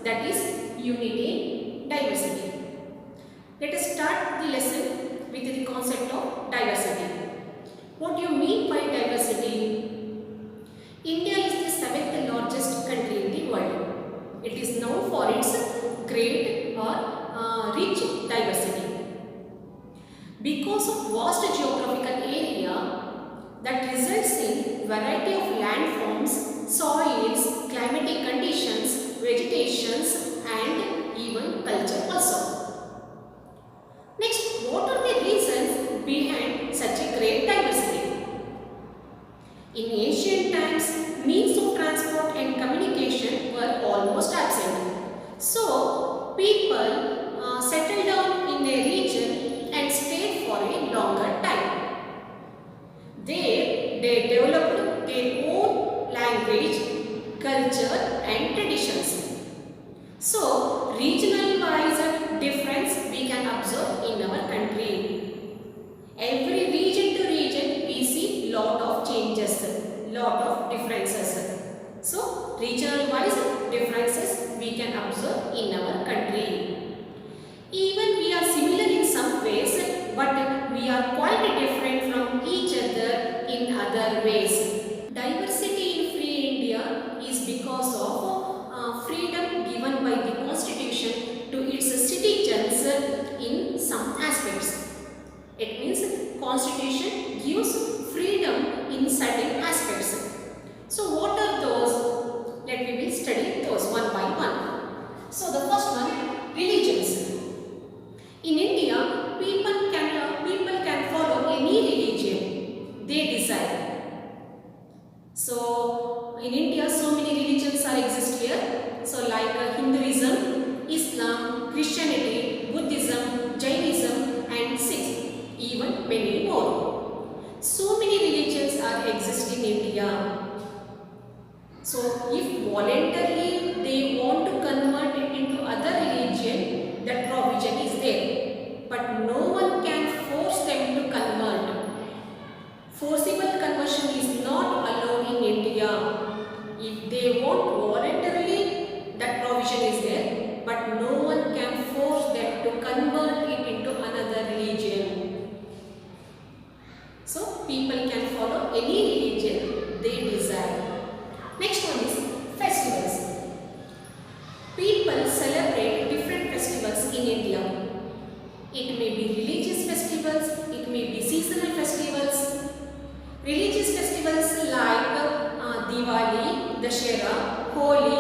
that is unity in diversity. Let us start the lesson with the concept of diversity. What do you mean by diversity? India is the seventh largest country in the world. It is known for its great or rich diversity. Because of vast geographical area that results in variety of landforms, soils, climatic conditions, vegetations and even culture also. Next, what are the reasons behind such a great diversity? In ancient times, means of transport and communication were almost absent. So, people settled down in a region and stayed for a longer time. There, they developed their own language, culture and traditions. So, regional wise difference we can observe in our country. Every region to region we see lot of changes, lot of differences. So, regional wise differences we can observe in our country. Even we are similar in some ways, but we are quite different from each other in other ways. Diversity in free India is because of freedom given by the Constitution to its citizens in some aspects. It means Constitution gives freedom in certain aspects. So what are those? Let me will study those one by one. So the first one, religions. In India, people can follow any religion they desire. So in India, so many religions are exist here. So like Hinduism, Islam, Christianity, Buddhism, Jainism, and Sikh, even many more. So many religions are exist in India. So if voluntarily they want to convert it into other religion, that provision is there, but no one can force them to convert. Forcible conversion is not allowed in India. If they want voluntarily, that provision is there, but no one can force them to convert it into another religion. So people can follow any religion they desire. Next one is festivals. People celebrate different festivals in India. It may be religious festivals, it may be seasonal festivals. Religious festivals like Diwali, Dussehra, Holi,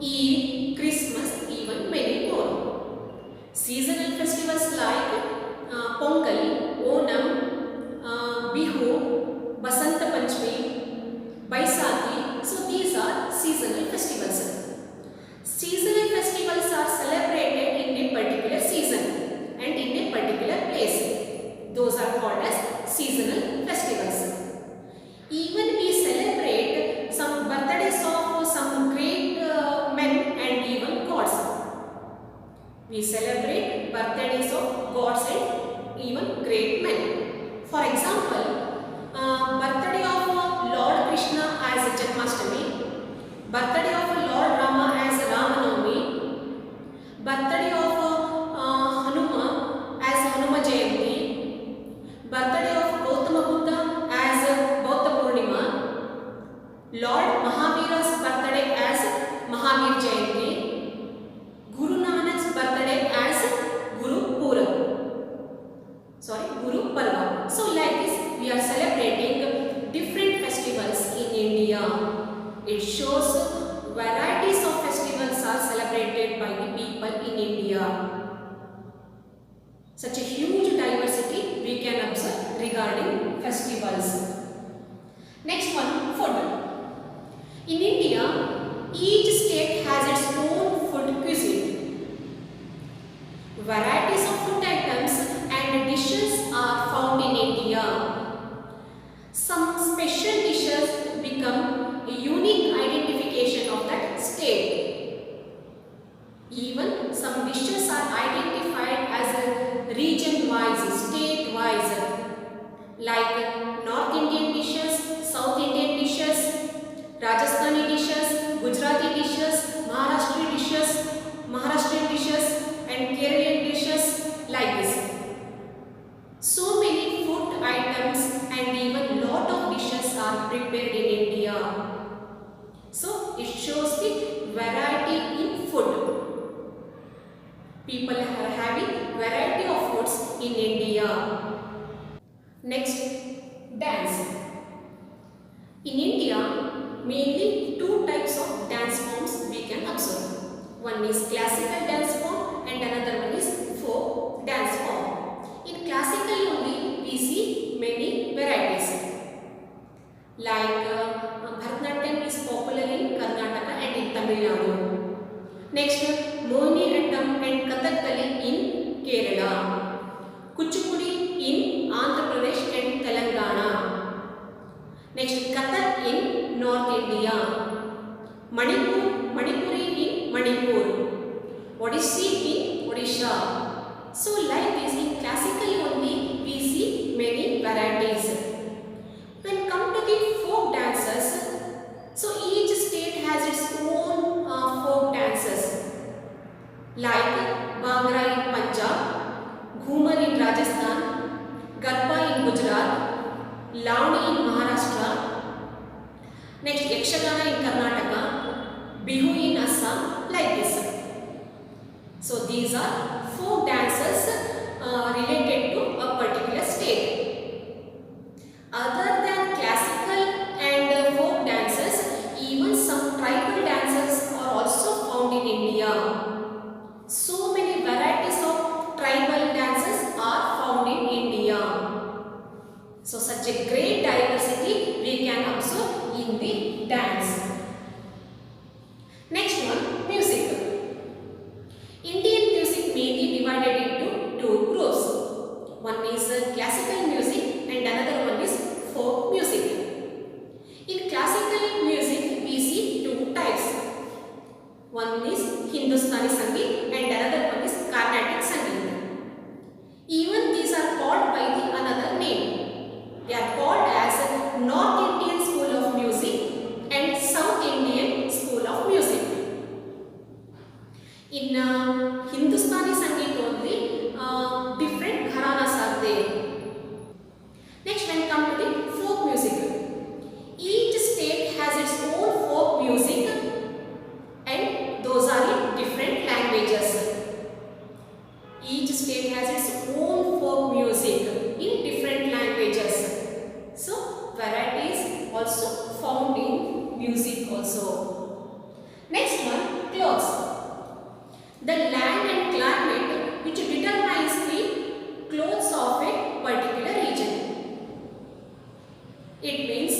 Eid, Christmas, even many more. Seasonal festivals like Pongal, Onam, Bihu, Basanta Panchami, Baisakhi. So these are seasonal festivals. Seasonal festivals are celebrated in a particular season and in a particular place. Those are called as seasonal festivals. Even we celebrate some birthdays of some great men and even gods. We celebrate birthdays of gods and even great men. For example, birthday of Lord Krishna as Janmashtami, birthday of Lord Rama as Ramanavami, birthday of Hanuma as Hanuma Jayanti, birthday of Gautama Buddha as Buddha Purnima, Lord Mahavira's birthday as Mahavir Jayanti, Guru Nanak's birthday as Guru Parva. So like this we are celebrating different festivals in India. It shows varieties of festivals are celebrated by the people in India. Such a huge diversity we can observe regarding festivals. Next one, food. In India, each state has its own food cuisine. Varieties of food items and dishes are found in India. Some special dishes become a unique identification of that state. Even some dishes are identified as a region-wise, state-wise, like North Indian dishes, South Indian dishes, Rajasthani dishes, Gujarati dishes, Maharashtrian dishes, People are having variety of foods in India. Next, dance. In India, mainly two types of dance forms we can observe. One is classical dance form and another one is folk dance form. In classical only we see many varieties. Like Bharatanatyam is popular in Karnataka and in Tamil Nadu. Next, Mohiniyattam and Kathakali in Kerala. Kuchipudi in Andhra Pradesh and Telangana. Next, Kathak in North India. Manipuri in Manipur. Odissi in Odisha. So like this, in classical only we see many varieties. When come to the folk dances, so each state has its own folk dances. Like Bhangra in Punjab, Ghumar in Rajasthan, Garba in Gujarat, Lavani in Maharashtra, next Yakshagana in Karnataka, Bihu in Assam, like this. So these are folk dances related to a particular state. Other than classical and folk dances, even some tribal dances are also found in India. So many varieties of tribal dances are found in India. So such a great diversity we can observe in the dance. Next one, music. Indian music may be divided into two groups. One is classical music and another one is folk music. In classical music we see two types. One is Hindustani Sangeet and another one is Carnatic Sangeet. Even these are called by the another name. They are called as North Indian School of Music and South Indian School of Music. In Hindustani Sangeet only different gharanas are there. Next, when come to the folk music, each state has its own folk music and those are in different languages. Each state has its own folk music in different languages. So, varieties also found in music also. Next one, clothes. The land and climate which determines the clothes of a particular region. It means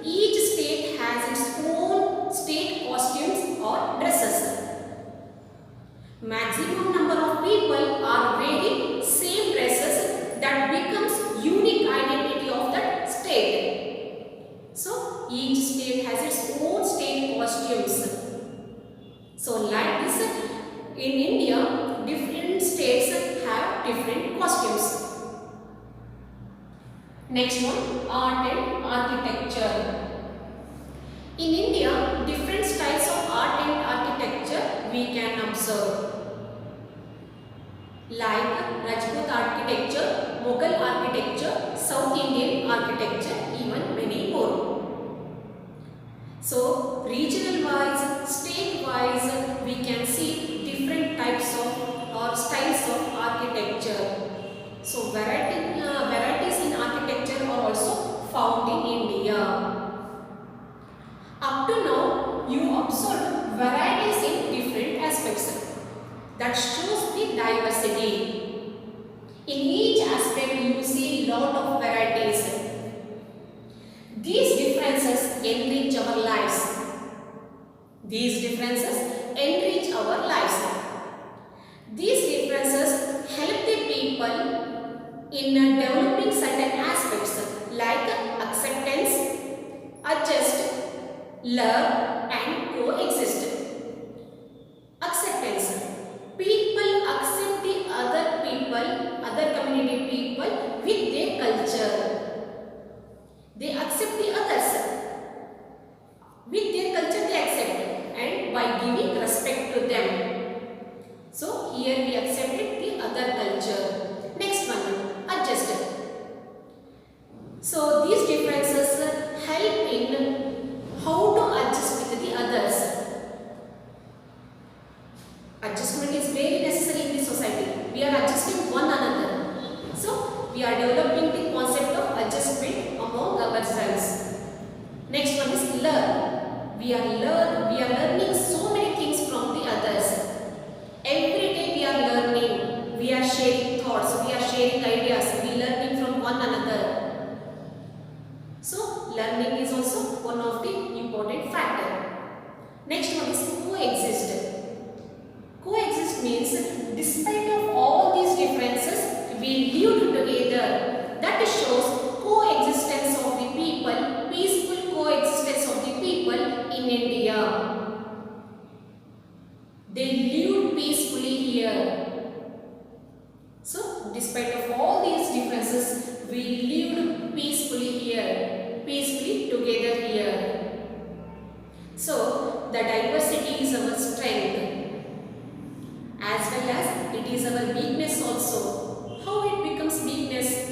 each state has its own state costumes or dresses. Maximum number of people are wearing same dresses that becomes unique identity of that state. So each state has its own state costumes. So like this, in India, different states have different costumes. Next one, art and architecture. In India, different styles of art and architecture we can observe. Like Rajput architecture, Mughal architecture, South Indian architecture, even many more. So, regional wise, state wise, we can see different types of or styles of architecture. So, varieties in architecture are also found in India. Up to now, you observed varieties in different aspects. That shows the diversity. In each aspect, you see lot of varieties. These differences enrich our lives. These differences enrich our lives. These differences help the people in developing certain aspects like acceptance, adjust, love and coexist. Acceptance. People accept the other people, other community people with their culture. They accept the others. With their culture they accept and by giving respect to them. So here we accepted the other culture. Next one, adjust. So these differences help in how to adjust with the others. Adjustment is very necessary in the society. we are learning so many things from the others. Every day we are learning, we are sharing thoughts, we are sharing ideas, we are learning from one another. So learning is also one of the important factor. Next one is coexist. Coexist means despite of all these differences, we live together. That shows coexistence of the people, peaceful coexistence of the people in India. They lived peacefully here. So, despite of all these differences, we lived peacefully here, peacefully together here. So, the diversity is our strength as well as it is our weakness also. How it becomes weakness?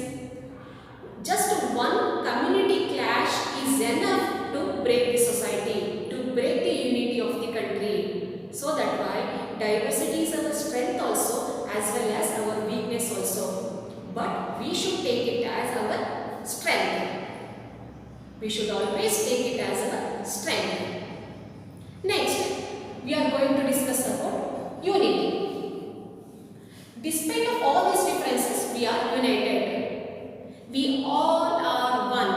Just one community clash is enough to break the society, to break the unity of the country. So that why diversity is our strength also as well as our weakness also. But we should take it as our strength. We should always take it as our strength. Next, we are going to discuss about unity. Despite of all these differences, we are united. We all are one.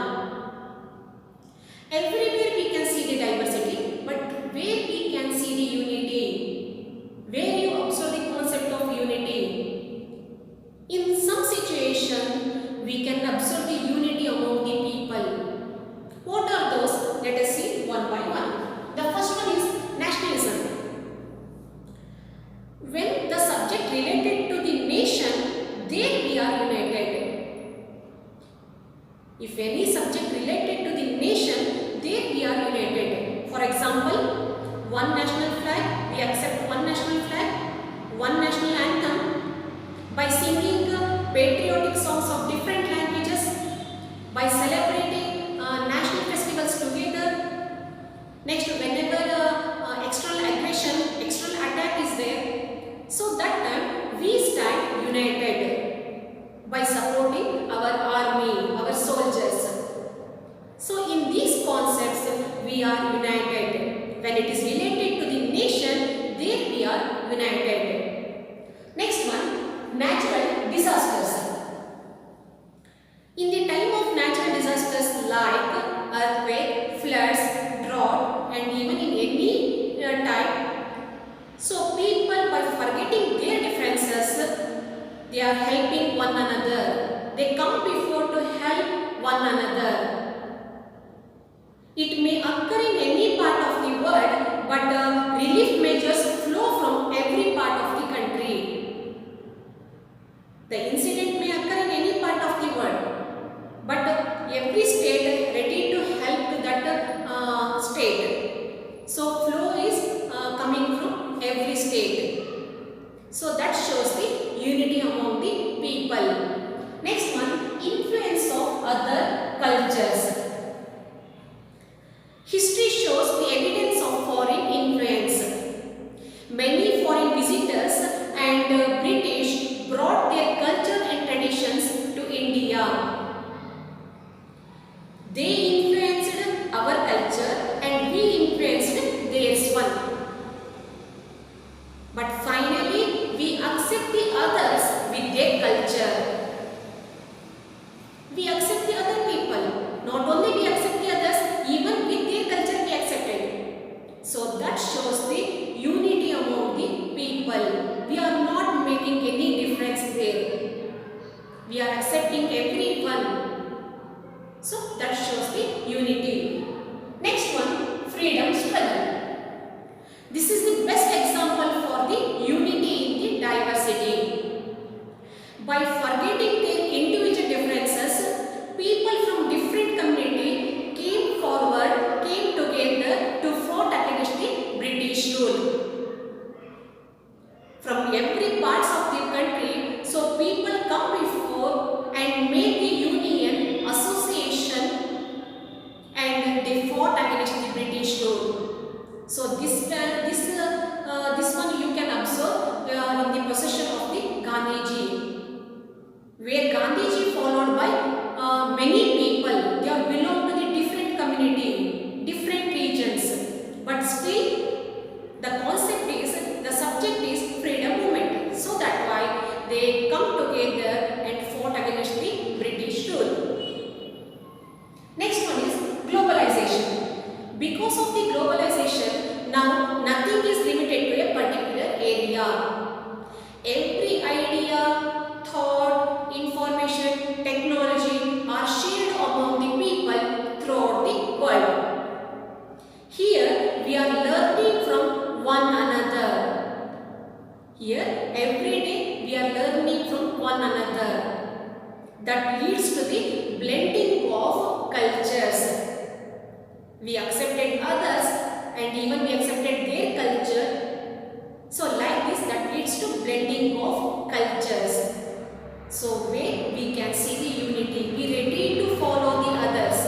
Everywhere we can see the diversity, but where we can see the unity, where you observe the concept of unity. In some situation, we can observe the unity among the people. What are those? Let us see one by one. The first one is nationalism. When the subject related to the nation, there we are united. If any subject related to the nation, there we are united. For example, one national flag, we accept one national flag, one national anthem, by singing patriotic songs of different languages, by celebrating national festivals together. Next, whenever external aggression, external attack is there, so that time we stand united by supporting our army, our soldiers. So in these concepts we are united. When it is related to the nation, there we are united. Next one, natural disasters. In the time of natural disasters like earthquake, floods, drought, and even in any time, so people by forgetting their differences, they are helping one another. They come before to help one another. It may occur in any part of the world, but relief measures flow from every part of the country. The incident may occur in any part of the world, but every state ready to help to that state. So flow is coming from every state. So that shows the unity among the people. Next one, influence of other cultures. History shows the evidence of foreign influence. Many foreign visitors and British brought their culture and traditions to India. They influenced our culture and we influenced theirs one. But finally, we accept the others with their culture. We accept the other people. Not only we accept the others, even with their culture we accept it. So that shows the unity among the people. We are not making any difference there. We are accepting everyone. So that shows the unity. Next one, freedom struggle. This is the best example for the unity in the diversity. By forgetting their individual differences, people from different community came forward, came together to fought against the British rule. From every parts of the country, so people come before and make the union, association, and they fought against the British rule. So this one you can observe in the possession of the Gandhiji, where Gandhiji followed by many people. They are belong to the different community, different regions. Every idea, thought, information, technology are shared among the people throughout the world. Here we are learning from one another. Here every day we are learning from one another. That leads to the blending of cultures. We accepted others and even we accepted their culture. So like this, that leads to blending of cultures. So where we can see the unity, we ready to follow the others.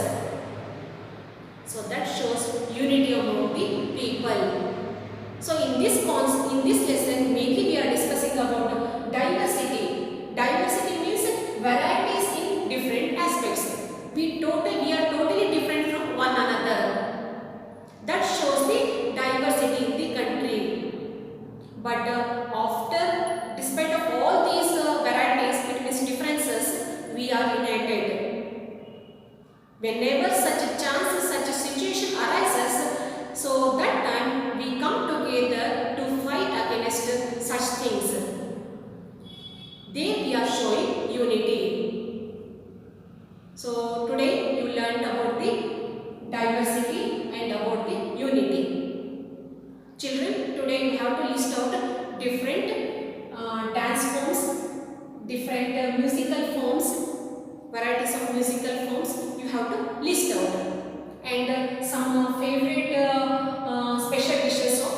So that shows unity among the people. So in this lesson, mainly we are discussing about diversity. Diversity means varieties in different aspects. We are totally different from one another. That shows the diversity in the country. But despite of all these varieties, it means differences, we are united. Whenever such a chance, such a situation arises, so that time we come together to fight against such things. There we are showing unity. So today you learned about the diversity and about the unity. Children, today you have to list out different dance forms, different musical forms, varieties of musical forms you have to list out, and some favorite special dishes of